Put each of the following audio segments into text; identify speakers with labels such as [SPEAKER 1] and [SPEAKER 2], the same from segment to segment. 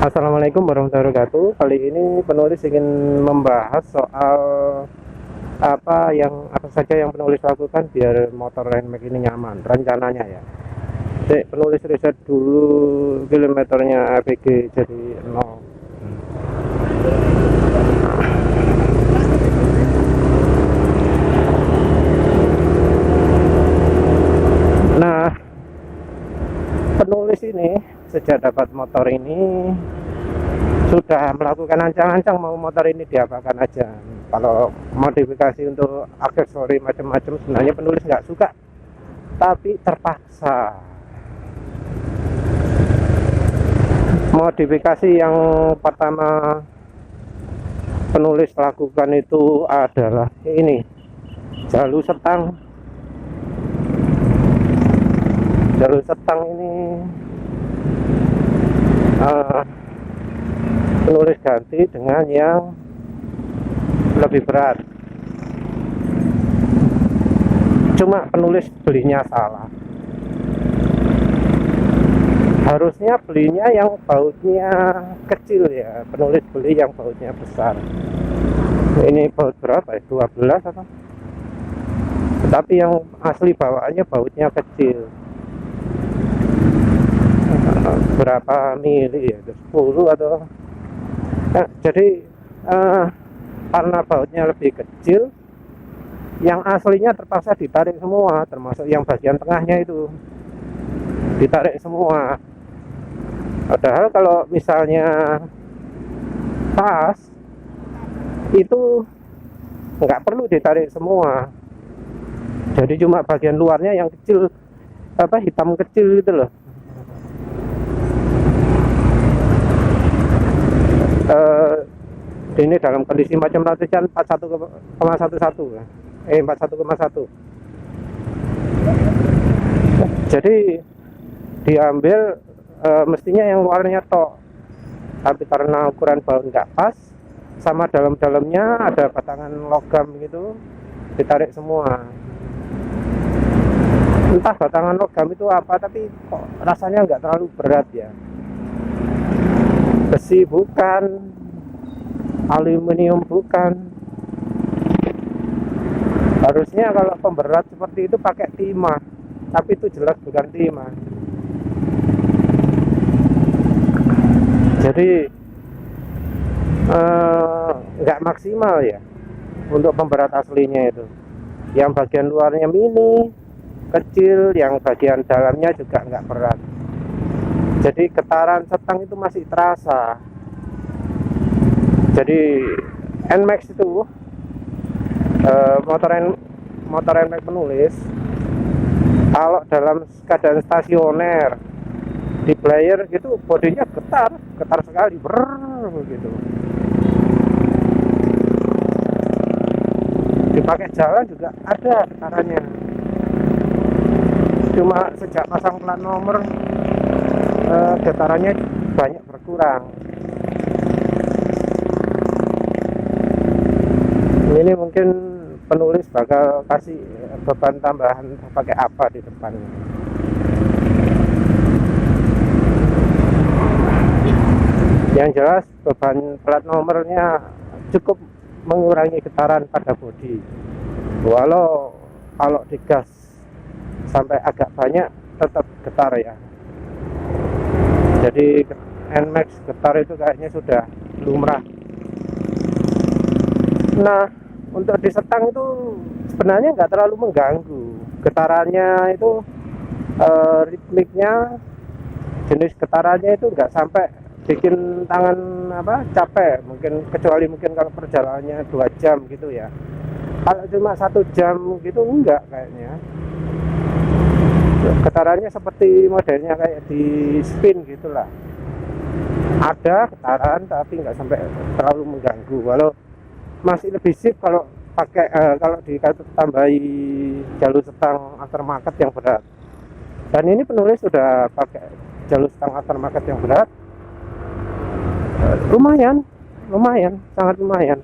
[SPEAKER 1] Assalamualaikum warahmatullahi wabarakatuh. Kali ini penulis ingin membahas soal apa saja yang penulis lakukan biar motor Rainmax ini nyaman. Rencananya ya. Jadi penulis riset dulu kilometernya ABG jadi 0. Nah, penulis ini sejak dapat motor ini sudah melakukan ancang-ancang mau motor ini diapakan aja. Kalau modifikasi untuk aksesori macam-macam sebenarnya penulis nggak suka, tapi terpaksa. Modifikasi yang pertama penulis lakukan itu adalah ini, jalur setang. Jalur setang ini penulis ganti dengan yang lebih berat. Cuma penulis belinya salah. Harusnya belinya yang bautnya kecil ya. Penulis beli yang bautnya besar. Ini baut berapa ya? 12 atau? Tapi yang asli bawaannya bautnya kecil. Berapa mili ya? 10 atau? Nah, jadi karena bautnya lebih kecil, yang aslinya terpaksa ditarik semua, termasuk yang bagian tengahnya itu ditarik semua. Padahal kalau misalnya pas itu nggak perlu ditarik semua, jadi cuma bagian luarnya yang kecil, hitam kecil gitu loh. Ini dalam kondisi macam latihan 41,11 41,1. Jadi diambil mestinya yang luarnya tok, tapi karena ukuran baut nggak pas sama dalam-dalamnya ada batangan logam gitu, ditarik semua. Entah batangan logam itu apa, tapi kok rasanya nggak terlalu berat ya. Besi bukan, aluminium bukan. Harusnya kalau pemberat seperti itu pakai timah, tapi itu jelas bukan timah. Jadi nggak maksimal ya untuk pemberat aslinya itu. Yang bagian luarnya mini, kecil, yang bagian dalamnya juga nggak berat. Jadi getaran setang itu masih terasa. Jadi NMAX itu motor NMAX penulis kalau dalam keadaan stasioner di player gitu bodinya getar sekali, gitu. Dipakai jalan juga ada getarannya. Cuma sejak pasang plat nomor getarannya banyak berkurang. Ini mungkin penulis bakal kasih beban tambahan pakai apa di depan. Yang jelas beban plat nomornya cukup mengurangi getaran pada bodi. Walau kalau digas sampai agak banyak tetap getar ya. Jadi NMAX getar itu kayaknya sudah lumrah. Nah, untuk di setang itu sebenarnya nggak terlalu mengganggu. Getarannya itu ritmiknya, jenis getarannya itu nggak sampai bikin tangan capek. Kecuali mungkin kalau perjalanannya 2 jam gitu ya. Kalau cuma 1 jam gitu enggak kayaknya. Getarannya seperti modelnya kayak di spin gitulah. Ada getaran tapi nggak sampai terlalu mengganggu. Walau masih lebih sip kalau pakai kalau ditambahi jalur setang aftermarket yang berat. Dan ini penulis sudah pakai jalur setang aftermarket yang berat. Lumayan, sangat lumayan.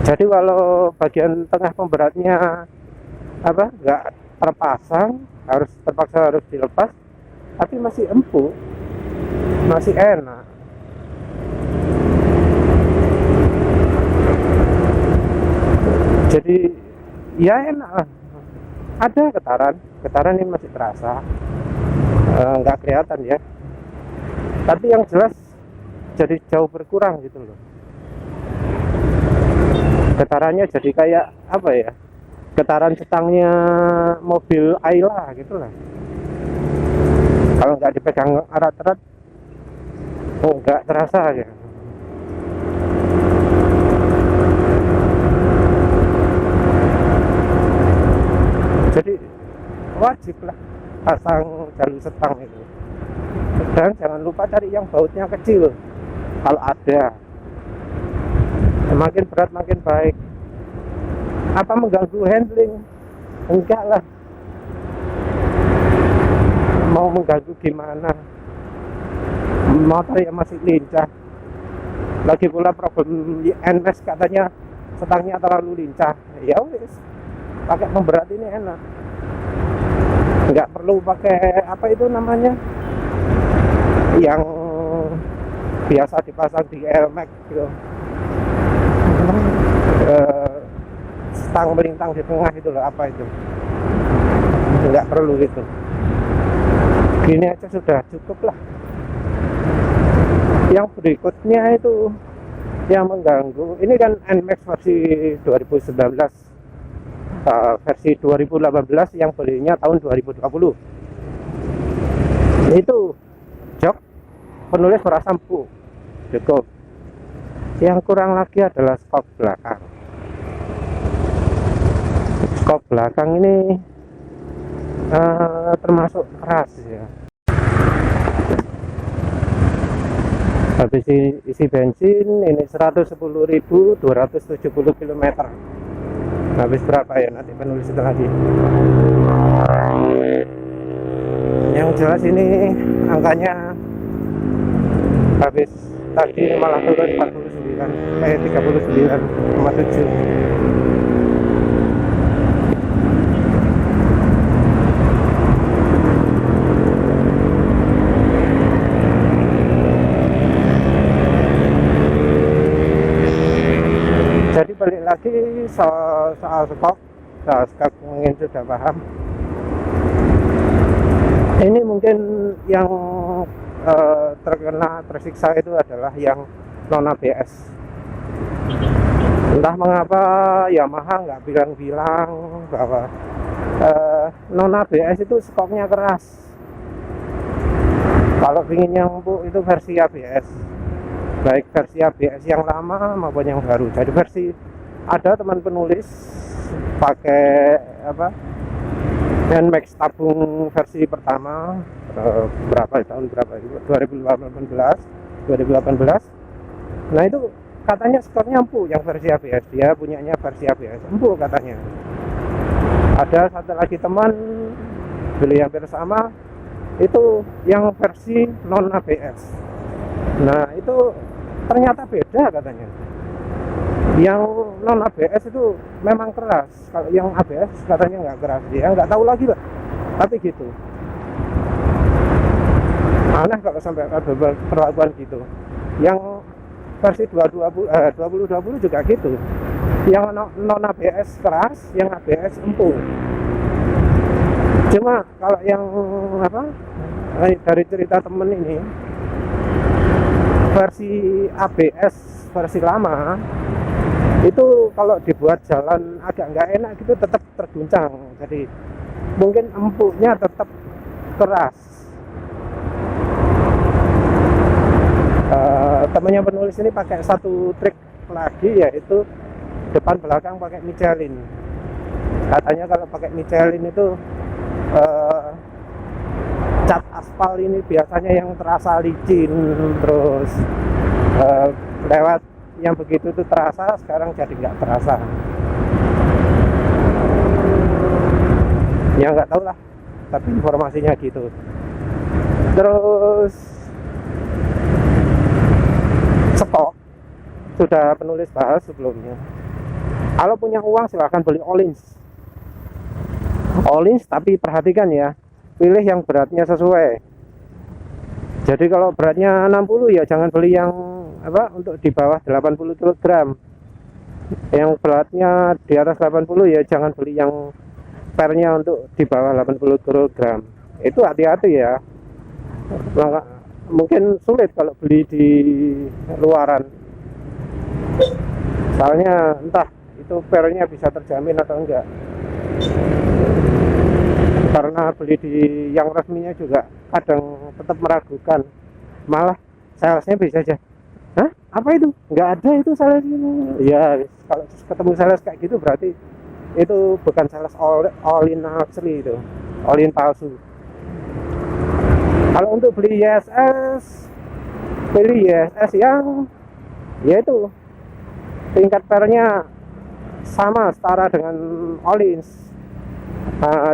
[SPEAKER 1] Jadi kalau bagian tengah pemberatnya nggak terpasang, terpaksa harus dilepas, tapi masih empuk, masih enak. Jadi ya enak lah, ada getaran ini masih terasa, nggak kelihatan ya, tapi yang jelas jadi jauh berkurang gitu loh. Getarannya jadi kayak apa ya, getaran setangnya mobil Ayla gitu lah. Kalau nggak dipegang erat-erat, nggak terasa ya. Jadi wajib lah pasang jalur setang itu. Dan jangan lupa cari yang bautnya kecil kalau ada. Semakin berat makin baik. Apa mengganggu handling? Enggak lah. Mau mengganggu gimana? Motor yang masih lincah. Lagi pula problem NS katanya setangnya terlalu lincah. Ya wis, pakai pemberat ini enak. Nggak perlu pakai apa itu namanya, yang biasa dipasang di LMAX gitu. Stang melintang di tengah itu loh, apa itu, nggak perlu gitu, gini aja sudah cukup lah. Yang berikutnya itu yang mengganggu, ini kan NMAX versi 2019, versi 2018 yang belinya tahun 2020 itu jok penulis merasa empuk cukup. Yang kurang lagi adalah skop belakang. Skop belakang ini termasuk keras ya. Habis isi bensin ini 110.270 km. Habis berapa ya, nanti penulis itu lagi. Yang jelas ini angkanya habis tadi malah turun 39,7. Jadi balik lagi soal stok mungkin sudah paham. Ini mungkin yang tersiksa itu adalah yang non ABS. Entah mengapa Yamaha nggak bilang-bilang bahwa non ABS itu stoknya keras. Kalau ingin yang empuk itu versi ABS, baik versi ABS yang lama maupun yang baru. Jadi versi, ada teman penulis pakai apa, NMAX tabung versi pertama, tahun berapa itu, 2018. Nah itu katanya skornya empuk yang versi ABS, dia punyanya versi ABS empuk katanya. Ada satu lagi teman beli hampir sama, itu yang versi non ABS. Nah itu ternyata beda katanya. Yang non ABS itu memang keras, kalau yang ABS katanya nggak keras. Dia nggak tahu lagi lah, tapi gitu. Aneh kalau sampai ada perlakuan gitu. Yang versi 2020 juga gitu. Yang non ABS keras, yang ABS empuk. Cuma kalau yang apa, dari cerita temen ini, versi ABS versi lama itu kalau dibuat jalan agak nggak enak gitu tetap terguncang. Jadi mungkin empuknya tetap keras. Temannya penulis ini pakai satu trik lagi, yaitu depan belakang pakai Michelin. Katanya kalau pakai Michelin itu cat aspal ini biasanya yang terasa licin, terus lewat yang begitu itu terasa, sekarang jadi nggak terasa. Ya nggak tahu lah, tapi informasinya gitu. Terus stok sudah penulis bahas sebelumnya. Kalau punya uang silahkan beli Öhlins, tapi perhatikan ya, pilih yang beratnya sesuai. Jadi kalau beratnya 60 ya jangan beli yang apa untuk di bawah 80 kg. Yang beratnya di atas 80 ya jangan beli yang pernya untuk di bawah 80 kg. Itu hati-hati ya. Mungkin sulit kalau beli di luaran. Soalnya entah itu pernya bisa terjamin atau enggak. Karena beli di yang resminya juga kadang tetap meragukan. Malah salesnya bisa aja, hah? Apa itu? Nggak ada itu sales ini. Ya, kalau ketemu sales kayak gitu berarti itu bukan sales all in asli, itu all in palsu. Kalau untuk beli ISS, pilih ISS yang yaitu tingkat pernya sama setara dengan all in.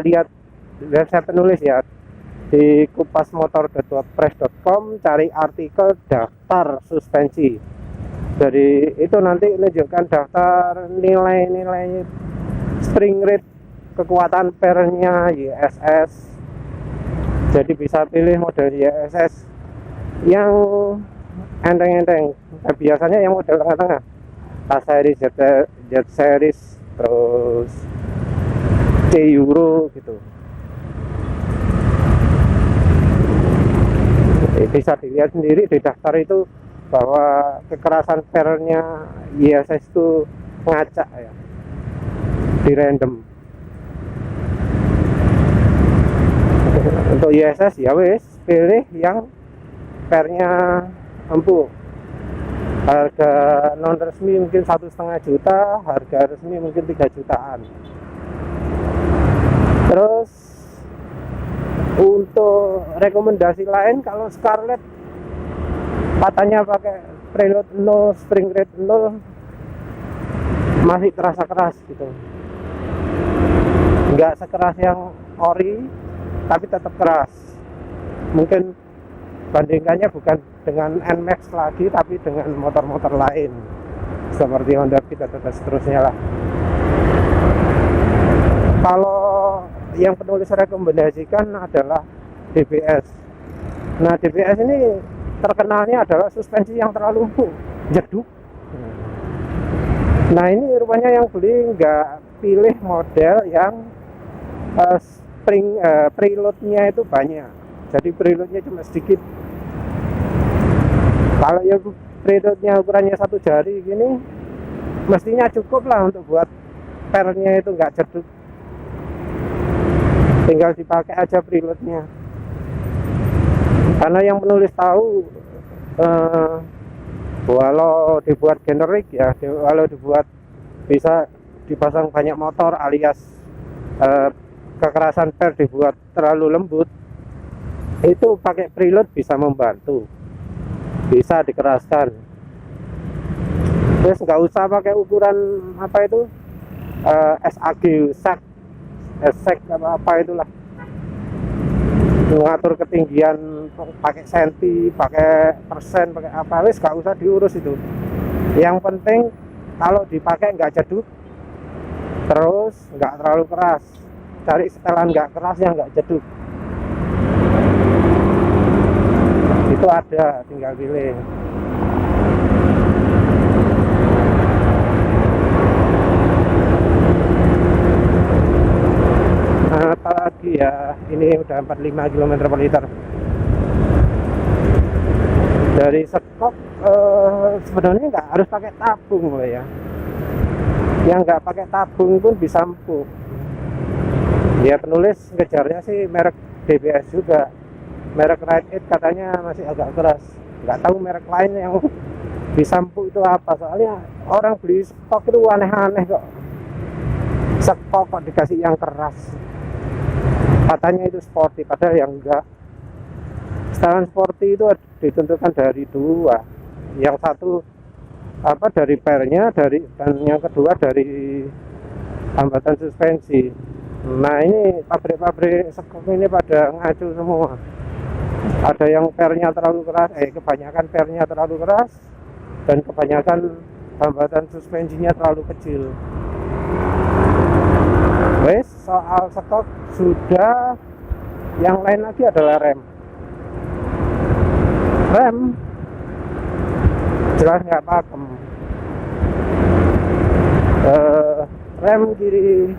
[SPEAKER 1] Lihat website penulis ya, di kupasmotor.wordpress.com, cari artikel daftar suspensi. Jadi itu nanti menunjukkan daftar nilai-nilai spring rate, kekuatan pernya ISS. Jadi bisa pilih model ISS yang enteng-enteng. Biasanya yang model tengah-tengah, A series, Z series, terus C Euro gitu. Bisa dilihat sendiri di daftar itu bahwa kekerasan pernya ISS itu ngacak ya, di random. Untuk ISS ya wes pilih yang pernya empuk. Harga non resmi mungkin 1,5 juta, harga resmi mungkin 3 jutaan. Terus untuk rekomendasi lain, kalau Scarlett katanya pakai preload 0, spring rate 0, masih terasa keras gitu. Nggak sekeras yang ori, tapi tetap keras. Mungkin bandingkannya bukan dengan NMAX lagi, tapi dengan motor-motor lain seperti Honda Beat dan seterusnya lah. Kalau yang penulis rekomendasikan adalah DBS. Nah, DBS ini terkenalnya adalah suspensi yang terlalu empuk, jeduk. Nah, ini rupanya yang beli nggak pilih model yang spring preloadnya itu banyak. Jadi preloadnya cuma sedikit. Kalau yang preloadnya ukurannya 1 jari gini, mestinya cukup lah untuk buat pernya itu nggak jeduk. Tinggal dipakai aja preloadnya. Karena yang penulis tahu walau dibuat generik ya, walau dibuat bisa dipasang banyak motor alias kekerasan per dibuat terlalu lembut, itu pakai preload bisa membantu, bisa dikeraskan. Terus nggak usah pakai ukuran apa itu SAG, SEC apa itulah, mengatur ketinggian pakai senti, pakai persen, pakai apa, wis nggak usah diurus itu. Yang penting kalau dipakai nggak jeduk, terus nggak terlalu keras. Cari setelan nggak keras yang nggak jeduk, itu ada, tinggal pilih. Apalagi ya, ini udah 45 km per liter. Dari sekop sebenarnya nggak harus pakai tabung loh ya. Yang nggak pakai tabung pun bisa empuk. Ya penulis ngejarnya sih merek DBS juga. Merek Ride It katanya masih agak keras. Nggak tahu merek lain yang bisa empuk itu apa. Soalnya orang beli stok itu aneh-aneh kok. Stok kok dikasih yang keras. Katanya itu sporty, padahal yang enggak. Setelan sporty itu ditentukan dari dua. Yang satu apa dari pernya, dan yang kedua dari hambatan suspensi. Nah, ini pabrik-pabrik sekop ini pada ngacu semua. Ada yang pernya terlalu keras, kebanyakan pernya terlalu keras, dan kebanyakan hambatan suspensinya terlalu kecil. Wes, soal stok sudah. Yang lain lagi adalah rem jelas nggak pakem. eh, rem kiri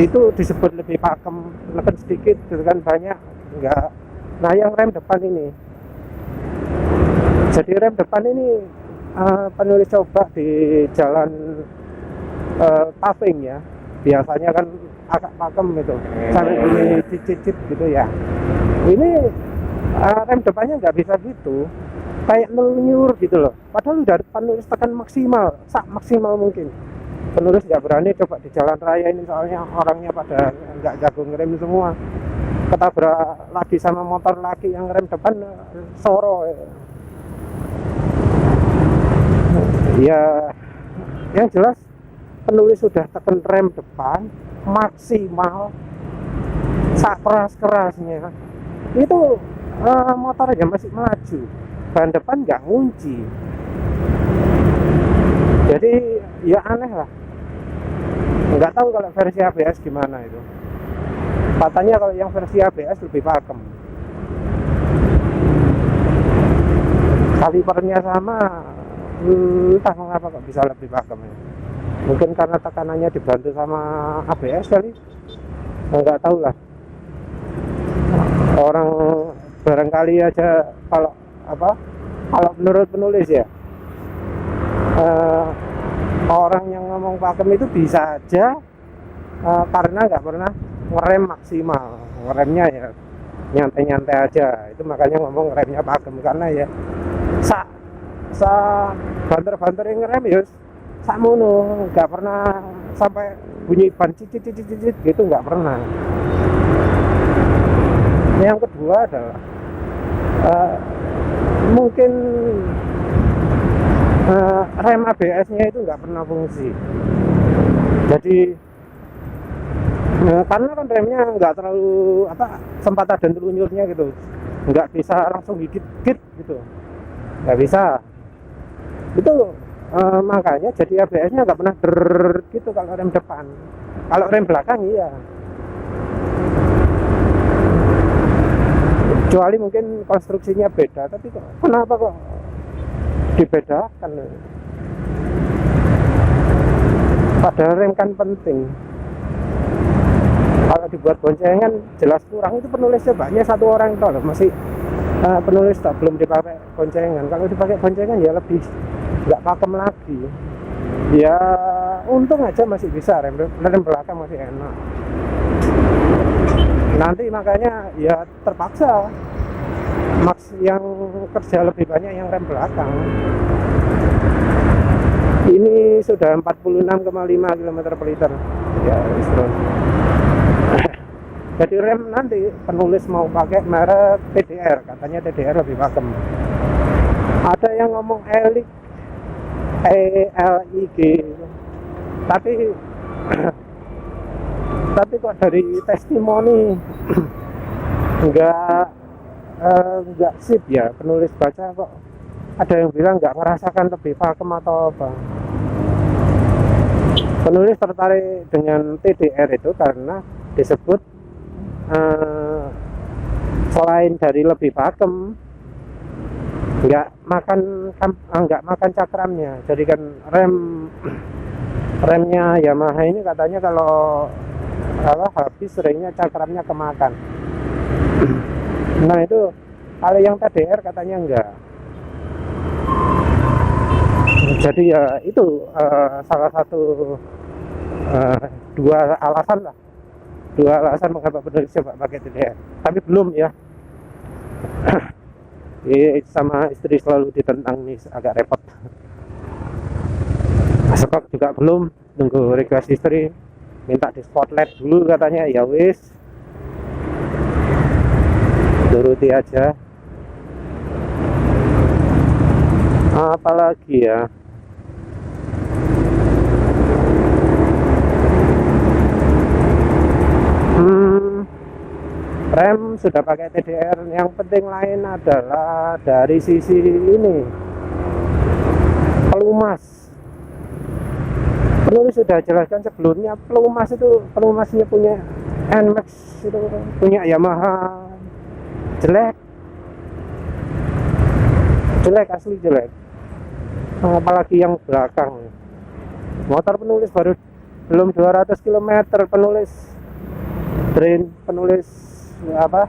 [SPEAKER 1] itu disebut lebih pakem, neken sedikit gitu kan, banyak enggak. Nah yang rem depan ini, jadi rem depan ini penulis coba di jalan paving ya, biasanya kan agak pakem gitu, sampai bunyi cicit gitu ya. Ini rem depannya nggak bisa gitu, kayak melunyur gitu loh, padahal udah penulis tekan maksimal, maksimal mungkin. Penulis nggak berani coba di jalan raya ini, soalnya orangnya pada nggak jago ngerem semua, ketabrak lagi sama motor lagi yang rem depan soro ya. Yang jelas penulis sudah tekan rem depan maksimal keras-kerasnya, itu motornya masih melaju, ban depan nggak ngunci. Jadi ya aneh lah, nggak tahu kalau versi ABS gimana itu. Katanya kalau yang versi ABS lebih pakem, kalipernya sama, entah mengapa kok bisa lebih pakem ya. Mungkin karena tekanannya dibantu sama ABS kali, nggak tahu lah. Orang barangkali aja kalau menurut penulis ya, orang yang ngomong pakem itu bisa aja karena nggak pernah ngerem maksimal, ngeremnya ya nyantai-nyantai aja, itu makanya ngomong remnya pakem. Karena ya banter-banter yang ngerem ya sakmono, nggak pernah sampai bunyi ban cicit gitu, nggak pernah. Yang kedua adalah mungkin rem ABS-nya itu nggak pernah fungsi. Jadi karena kan remnya nggak terlalu sempat ada telunyurnya gitu, nggak bisa langsung gigit gitu, nggak bisa. Itu makanya jadi ABS-nya nggak pernah gitu kalau rem depan. Kalau rem belakang iya, kecuali mungkin konstruksinya beda. Tapi kenapa kok dibedakan? Padahal rem kan penting. Kalau dibuat boncengan jelas kurang. Itu penulisnya banyak satu orang itu loh, masih penulis tak belum dipakai boncengan. Kalau dipakai boncengan ya lebih nggak pakem lagi. Ya untung aja masih bisa, rem belakang masih enak. Nanti makanya ya terpaksa yang kerja lebih banyak yang rem belakang. Ini sudah 46,5 km per liter ya, terus. Jadi rem nanti penulis mau pakai merek TDR, katanya TDR lebih pakem. Ada yang ngomong ELIG, tapi kok dari testimoni nggak sip ya, penulis baca kok ada yang bilang nggak merasakan lebih pakem atau apa. Penulis tertarik dengan TDR itu karena disebut selain dari lebih pakem, nggak makan cakramnya. Jadi kan remnya Yamaha ini katanya kalau habis seringnya cakramnya kemakan. Nah itu kalau yang TDR katanya enggak. Jadi ya itu salah satu dua alasan mengapa penulis coba pakai TDR. Tapi belum ya. Sama istri selalu ditentang nih, agak repot. Stok juga belum, tunggu request istri, minta di spotlight dulu katanya. Ya wis, turuti aja. Apalagi ya, rem sudah pakai TDR. Yang penting lain adalah dari sisi ini, pelumas. Penulis sudah jelaskan sebelumnya, pelumasnya punya NMAX itu, punya Yamaha jelek, asli jelek. apalagi yang belakang. Motor penulis baru belum 200 km, penulis drain, penulis apa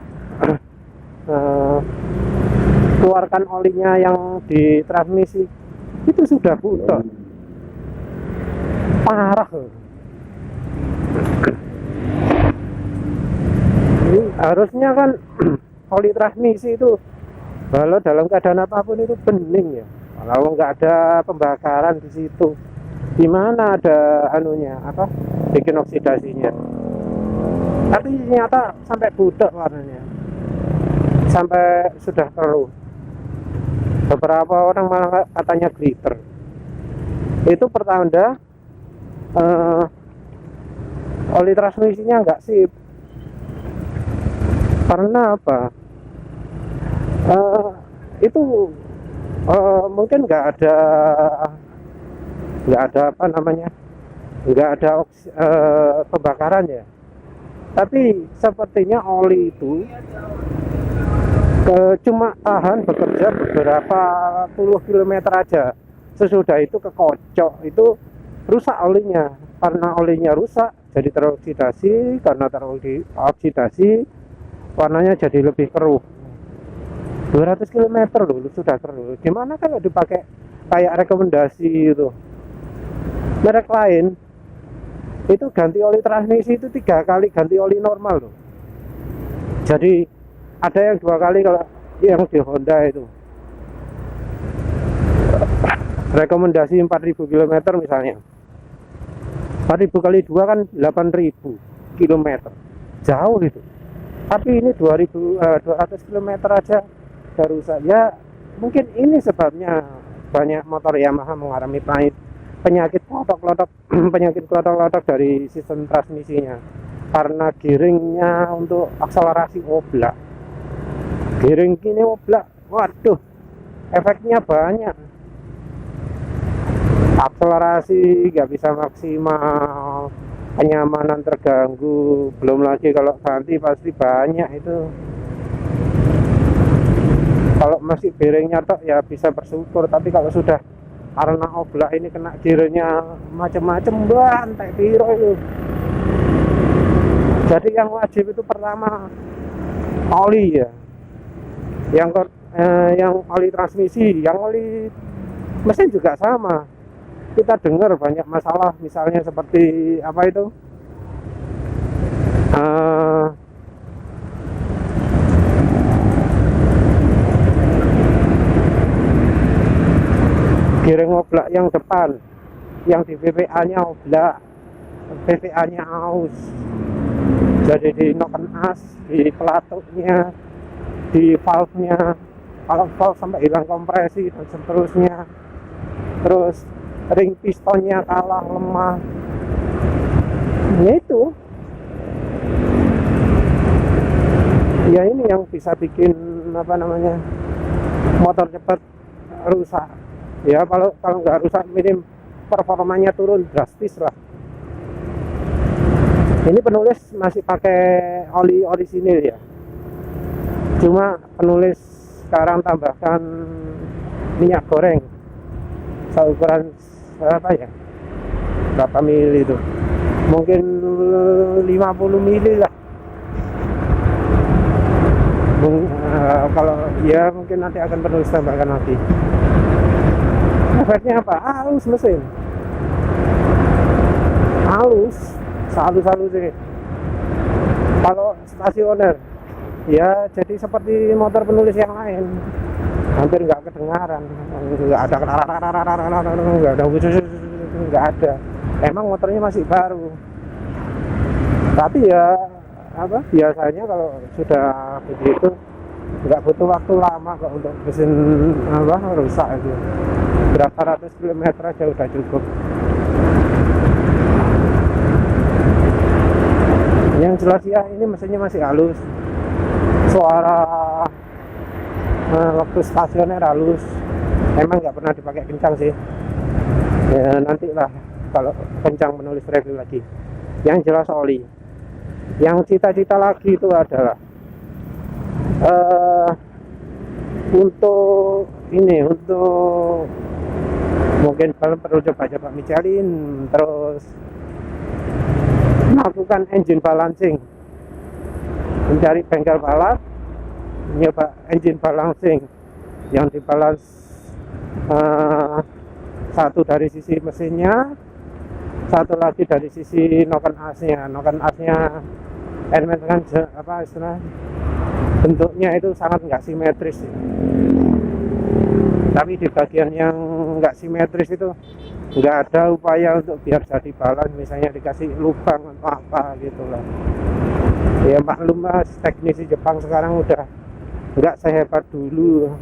[SPEAKER 1] keluarkan olinya yang di transmisi itu sudah butuh parah. Harusnya kan oli transmisi itu kalau dalam keadaan apapun itu bening ya. Kalau nggak ada pembakaran di situ, gimana ada anunya apa bikin oksidasinya? Tapi ternyata sampai budak warnanya, sampai sudah keruh. Beberapa orang malah katanya glitter. Itu pertanda oli transmisinya nggak sip. Karena apa? Itu mungkin nggak ada apa namanya, nggak ada pembakaran ya. Tapi sepertinya oli itu cuma tahan bekerja beberapa puluh kilometer aja. Sesudah itu kekocok, itu rusak olinya. Karena olinya rusak, jadi teroksidasi. Karena teroksidasi, warnanya jadi lebih keruh. 200 km loh sudah keruh. Gimana kalau dipakai kayak rekomendasi itu merek lain, itu ganti oli transmisi itu 3 kali ganti oli normal loh. Jadi ada yang 2 kali, kalau yang di Honda itu rekomendasi 4.000 km misalnya, 4.000 kali 2 kan 8.000 km, jauh itu. Tapi ini 200 km aja udah rusak ya. Mungkin ini sebabnya banyak motor Yamaha mengalami penyakit klotok-klotok penyakit klotok-klotok dari sistem transmisinya, karena giringnya untuk akselerasi oblak. Giring gini oblak, waduh, efeknya banyak. Akselerasi nggak bisa maksimal, kenyamanan terganggu, belum lagi kalau ganti pasti banyak itu. Kalau masih bearingnya tok ya bisa bersyukur, tapi kalau sudah karena oblak ini kena giringnya macam-macam, bantai piro itu. Jadi yang wajib itu pertama oli ya, yang oli transmisi, yang oli mesin juga sama. Kita dengar banyak masalah, misalnya seperti apa itu, giring oblak yang depan, yang di VVA nya oblak, VVA nya aus, jadi di noken as, di pelatuknya, di valve nya, kalau valve sampai hilang kompresi dan seterusnya. Terus ring pistonnya kalah, lemah, ya itu ya, ini yang bisa bikin apa namanya motor cepat rusak ya. Kalau nggak rusak, minim performanya turun drastis lah. Ini penulis masih pakai oli orisinil ya, cuma penulis sekarang tambahkan minyak goreng seukuran apa ya, berapa mili itu, mungkin 50 mili lah. Kalau ya mungkin nanti akan penulis tambahkan lagi. Efeknya apa? Halus mesin, halus, halus sih. Kalau stasioner ya jadi seperti motor penulis yang lain, hampir nggak kedengaran, nggak ada nggak ada. Emang motornya masih baru, tapi ya apa, biasanya kalau sudah begitu nggak butuh waktu lama kok untuk mesin apa rusak itu. Berapa ratus kilometer aja udah cukup. Yang jelas ya, ini mesinnya masih halus, suara waktu stasioner halus. Emang nggak pernah dipakai kencang sih ya, nanti lah kalau kencang menulis review lagi. Yang jelas oli. Yang cita-cita lagi itu adalah untuk ini, untuk Mungkin kalian perlu coba-coba Michelin, terus melakukan engine balancing, mencari bengkel balap, nyoba engine balancing yang dibalance satu dari sisi mesinnya, satu lagi dari sisi noken asnya. Noken asnya elemen kan apa istilah, bentuknya itu sangat nggak simetris, tapi di bagian yang nggak simetris itu nggak ada upaya untuk biar jadi balance, misalnya dikasih lubang atau apa gitu lah. Ya maklum mas, teknisi Jepang sekarang udah nggak sehebat dulu,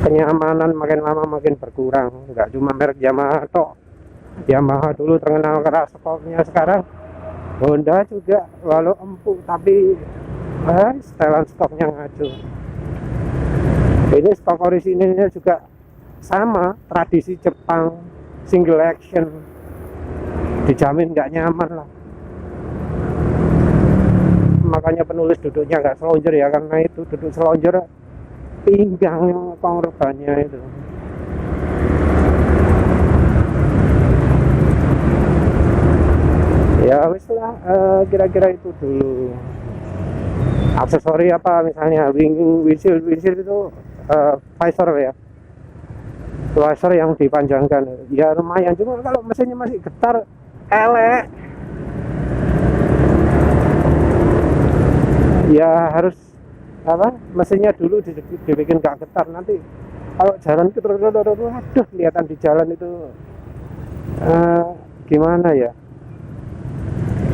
[SPEAKER 1] kenyamanan makin lama makin berkurang. Nggak cuma merek Yamaha tok, Yamaha dulu terkenal keras skoknya, sekarang Honda juga walau empuk tapi setelan stoknya ngaco. Ini stok orisinilnya juga sama, tradisi Jepang, single action, dijamin nggak nyaman lah. Makanya penulis duduknya nggak selonjor ya, karena itu duduk selonjor pinggang korbannya itu. Ya wis lah, kira-kira itu dulu. Aksesori apa misalnya windshield itu visor ya, visor yang dipanjangkan ya lumayan, cuma kalau mesinnya masih getar elek ya harus apa, mesinnya dulu dibikin gak getar. Nanti kalau jalan itu aduh kelihatan di jalan itu gimana ya,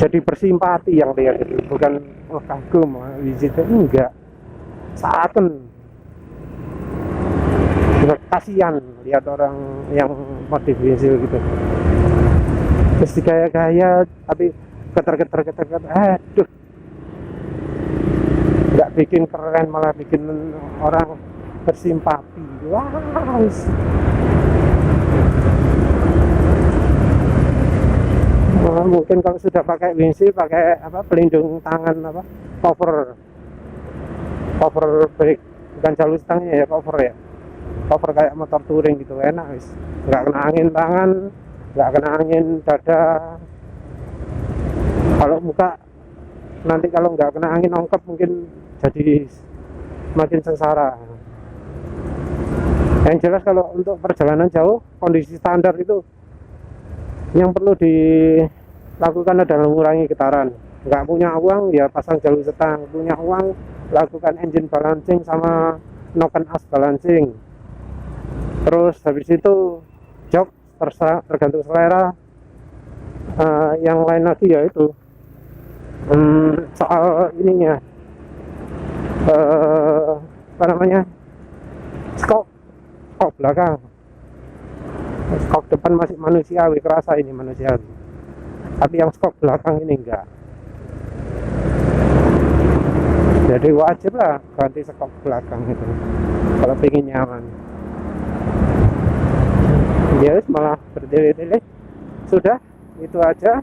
[SPEAKER 1] jadi bersimpati yang lihat itu, bukan kagum visit, enggak, saaten kasihan lihat orang yang modif windshield gitu, terus gaya-gaya tapi getar, aduh nggak bikin keren, malah bikin orang bersimpati. Wah, mungkin kalau sudah pakai windshield, pakai apa, pelindung tangan, apa, cover brake, bukan jalur stangnya ya, cover kayak motor touring gitu, enak wis, nggak kena angin tangan, nggak kena angin dada. Kalau muka nanti kalau nggak kena angin ongkep mungkin jadi makin sengsara. Yang jelas kalau untuk perjalanan jauh, kondisi standar itu yang perlu dilakukan adalah mengurangi getaran. Nggak punya uang ya pasang jalur setang, punya uang lakukan engine balancing sama noken as balancing. Terus habis itu jok, tergantung selera. Yang lain lagi ya itu soal ininya apa namanya, skok belakang. Skok depan masih manusiawi, kerasa ini manusiawi, tapi yang skok belakang ini enggak. Jadi wajib lah ganti skok belakang itu kalau pengen nyaman. Ya malah bertele-tele. Sudah, itu aja.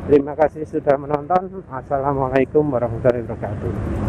[SPEAKER 1] Terima kasih sudah menonton. Assalamualaikum warahmatullahi wabarakatuh.